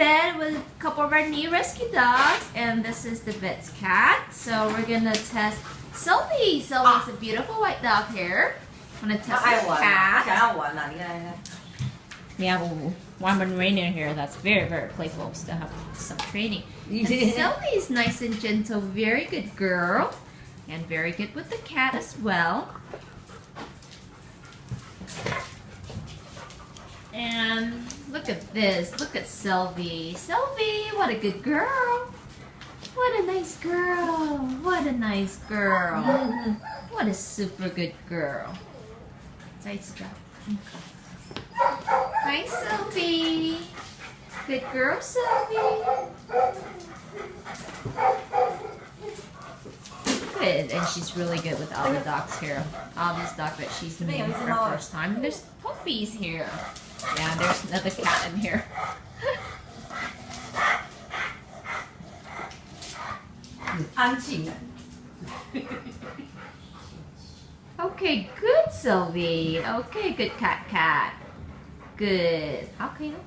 bed with a couple of our new rescue dogs, and this is the vet's cat. So we're gonna test Silvie. Silvie's a beautiful white dog here. I'm gonna test the cat. Yeah, when I'm raining here, that's very, very playful. Still have some training. And Silvie's nice and gentle, very good girl, and very good with the cat as well. And look at this. Look at Silvie. Silvie, what a good girl. What a nice girl. What a nice girl. What a super good girl. Hi, Silvie. Good girl, Silvie. Good. And she's really good with all the dogs here. All these dogs that she's meeting for the first time. And there's puppies here. Yeah, there's another cat in here. Okay, good, Silvie. Okay, good cat. Good. 好，可以了。